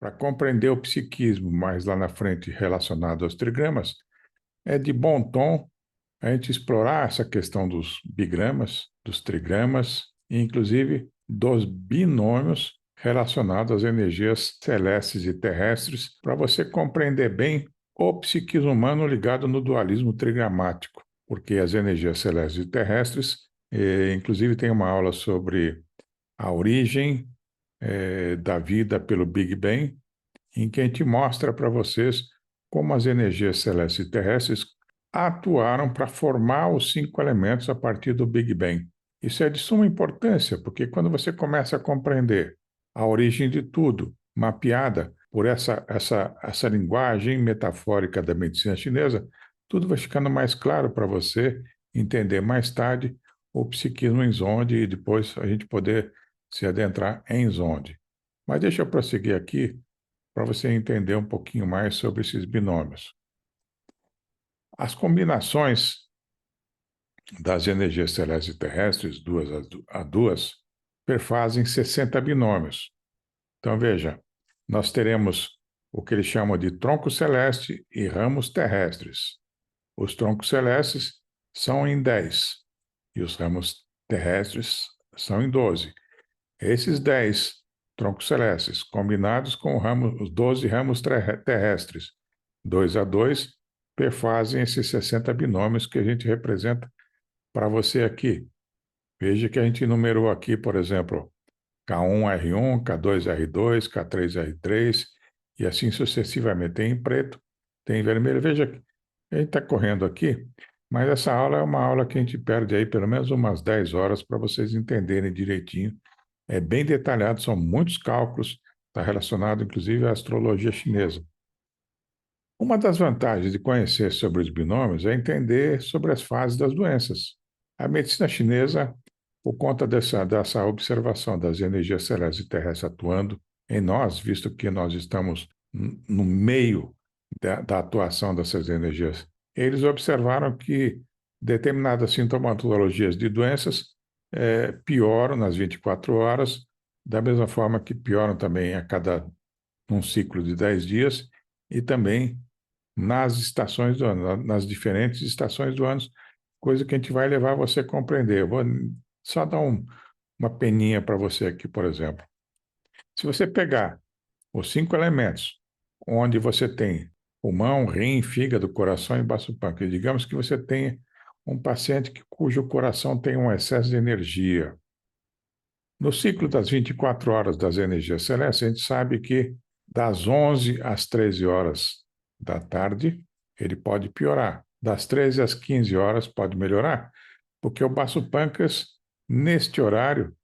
para compreender o psiquismo mais lá na frente relacionado aos trigramas, é de bom tom a gente explorar essa questão dos bigramas, dos trigramas e, inclusive, dos binômios relacionados às energias celestes e terrestres, para você compreender bem o psiquismo humano ligado no dualismo trigramático, porque as energias celestes e terrestres, inclusive tem uma aula sobre a origem da vida pelo Big Bang, em que a gente mostra para vocês como as energias celestes e terrestres atuaram para formar os 5 elementos a partir do Big Bang. Isso é de suma importância, porque quando você começa a compreender a origem de tudo, mapeada por essa linguagem metafórica da medicina chinesa, tudo vai ficando mais claro para você entender mais tarde o psiquismo em Zonde e depois a gente poder se adentrar em Zonde. Mas deixa eu prosseguir aqui para você entender um pouquinho mais sobre esses binômios. As combinações das energias celestes e terrestres, duas a duas, perfazem 60 binômios. Então, veja, nós teremos o que eles chamam de tronco celeste e ramos terrestres. Os troncos celestes são em 10 e os ramos terrestres são em 12. Esses 10 troncos celestes, combinados com os 12 ramos terrestres, 2 a 2, perfazem esses 60 binômios que a gente representa para você aqui. Veja que a gente numerou aqui, por exemplo, K1R1, K2R2, K3R3, e assim sucessivamente. Tem em preto, tem em vermelho. Veja que a gente está correndo aqui, mas essa aula é uma aula que a gente perde aí pelo menos umas 10 horas para vocês entenderem direitinho. É bem detalhado, são muitos cálculos, está relacionado inclusive à astrologia chinesa. Uma das vantagens de conhecer sobre os binômios é entender sobre as fases das doenças. A medicina chinesa, por conta dessa observação das energias celestes e terrestres atuando em nós, visto que nós estamos no meio da atuação dessas energias, eles observaram que determinadas sintomatologias de doenças pioram nas 24 horas, da mesma forma que pioram também a cada um ciclo de 10 dias, e também nas estações do ano, nas diferentes estações do ano, coisa que a gente vai levar você a compreender. Eu vou só dar uma peninha para você aqui, por exemplo. Se você pegar os 5 elementos, onde você tem pulmão, rim, fígado, coração e baço pâncreas, digamos que você tenha um paciente cujo coração tem um excesso de energia. No ciclo das 24 horas das energias celestes, a gente sabe que das 11 às 13 horas da tarde, ele pode piorar. Das 13 às 15 horas pode melhorar, porque o baço pâncreas, neste horário,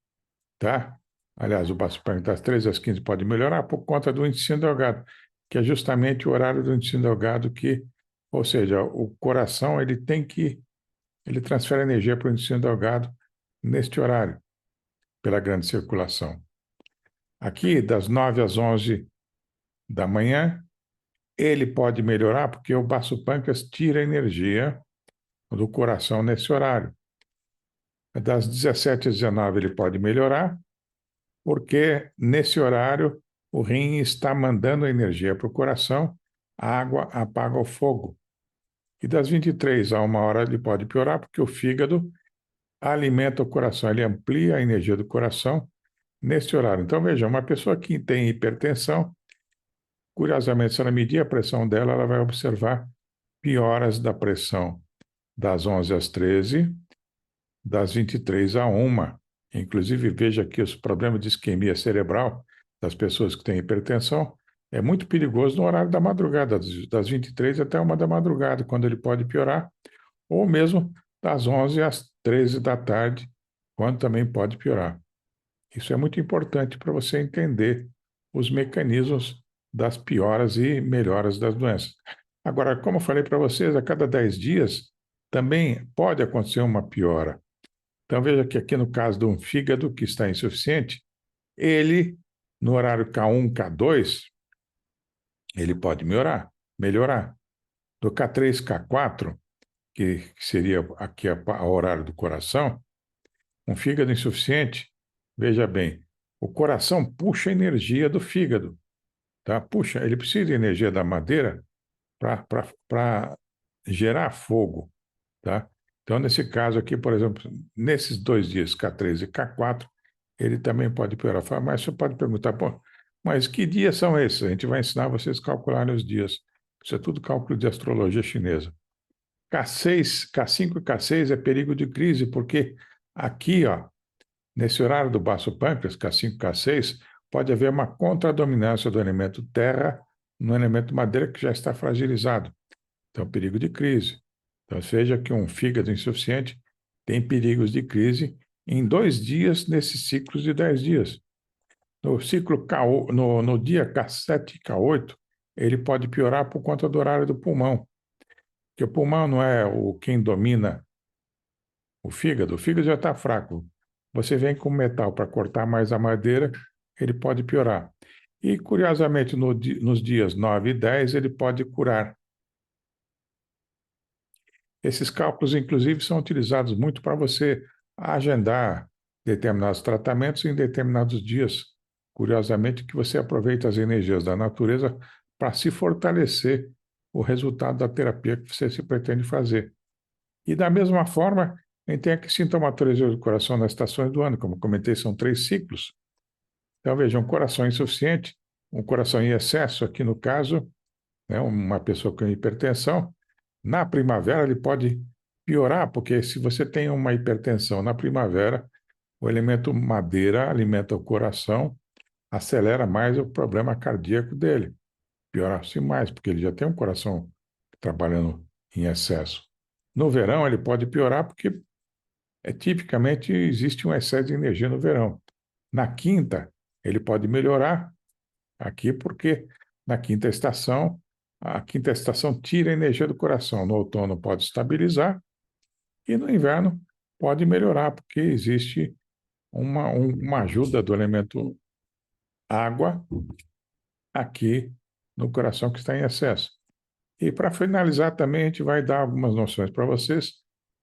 tá? Aliás, o baço pâncreas das 13 às 15 pode melhorar por conta do intestino delgado, que é justamente o horário do intestino delgado que, ou seja, o coração, ele transfere energia para o intestino delgado neste horário, pela grande circulação. Aqui, das 9 às 11 da manhã, ele pode melhorar porque o baço pâncreas tira energia do coração nesse horário. Das 17 às 19 ele pode melhorar, porque nesse horário o rim está mandando energia para o coração, a água apaga o fogo. E das 23 a 1 hora ele pode piorar, porque o fígado alimenta o coração, ele amplia a energia do coração nesse horário. Então, veja, uma pessoa que tem hipertensão, curiosamente, se ela medir a pressão dela, ela vai observar pioras da pressão das 11 às 13, das 23 a 1. Inclusive, veja que os problemas de isquemia cerebral das pessoas que têm hipertensão é muito perigoso no horário da madrugada, das 23 até 1 da madrugada, quando ele pode piorar, ou mesmo das 11 às 13 da tarde, quando também pode piorar. Isso é muito importante para você entender os mecanismos das pioras e melhoras das doenças. Agora, como eu falei para vocês, a cada 10 dias também pode acontecer uma piora. Então, veja que aqui no caso de um fígado que está insuficiente, ele, no horário K1, K2, ele pode melhorar. Do K3, K4, que seria aqui o horário do coração, um fígado insuficiente, veja bem, o coração puxa a energia do fígado, tá? Puxa, ele precisa de energia da madeira para gerar fogo, tá? Então, nesse caso aqui, por exemplo, nesses 2 dias, K3 e K4, ele também pode piorar. Fala, mas você pode perguntar, pô, mas que dias são esses? A gente vai ensinar vocês a calcularem os dias. Isso é tudo cálculo de astrologia chinesa. K6, K5 e K6 é perigo de crise, porque aqui, ó, nesse horário do baço pâncreas, K5 e K6, pode haver uma contradominância do elemento terra no elemento madeira que já está fragilizado. Então, perigo de crise. Então, seja que um fígado insuficiente tem perigos de crise em 2 dias nesses ciclos de 10 dias. No ciclo no dia K7 e K8, ele pode piorar por conta do horário do pulmão, porque o pulmão não é quem domina o fígado já está fraco. Você vem com metal para cortar mais a madeira, ele pode piorar. E, curiosamente, nos dias 9 e 10, ele pode curar. Esses cálculos, inclusive, são utilizados muito para você agendar determinados tratamentos em determinados dias. Curiosamente, que você aproveita as energias da natureza para se fortalecer o resultado da terapia que você se pretende fazer. E da mesma forma, a gente tem aqui sintomatologia do coração nas estações do ano, como comentei, são 3 ciclos. Então, veja, um coração insuficiente, um coração em excesso, aqui no caso, né, uma pessoa com hipertensão, na primavera ele pode piorar, porque se você tem uma hipertensão na primavera, o elemento madeira alimenta o coração, acelera mais o problema cardíaco dele. Piora-se mais, porque ele já tem um coração trabalhando em excesso. No verão, ele pode piorar porque tipicamente existe um excesso de energia no verão. Na quinta, ele pode melhorar aqui porque na quinta estação, a quinta estação tira a energia do coração. No outono pode estabilizar e no inverno pode melhorar porque existe uma ajuda do elemento água aqui no coração que está em excesso. E para finalizar também a gente vai dar algumas noções para vocês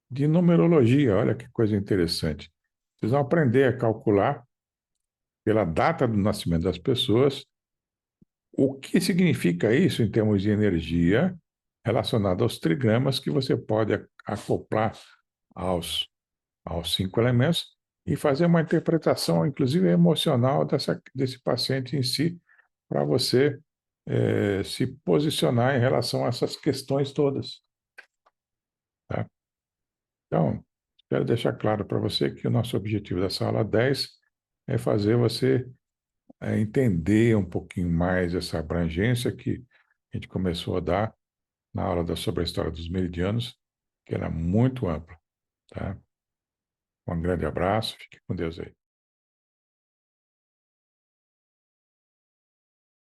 de numerologia. Olha que coisa interessante. Vocês vão aprender a calcular pela data do nascimento das pessoas o que significa isso em termos de energia relacionada aos trigramas que você pode acoplar aos 5 elementos e fazer uma interpretação, inclusive emocional, desse paciente em si, para você se posicionar em relação a essas questões todas. Tá? Então, quero deixar claro para você que o nosso objetivo dessa aula 10 é fazer você entender um pouquinho mais essa abrangência que a gente começou a dar na aula sobre a história dos meridianos, que era muito ampla. Tá? Um grande abraço, fique com Deus aí.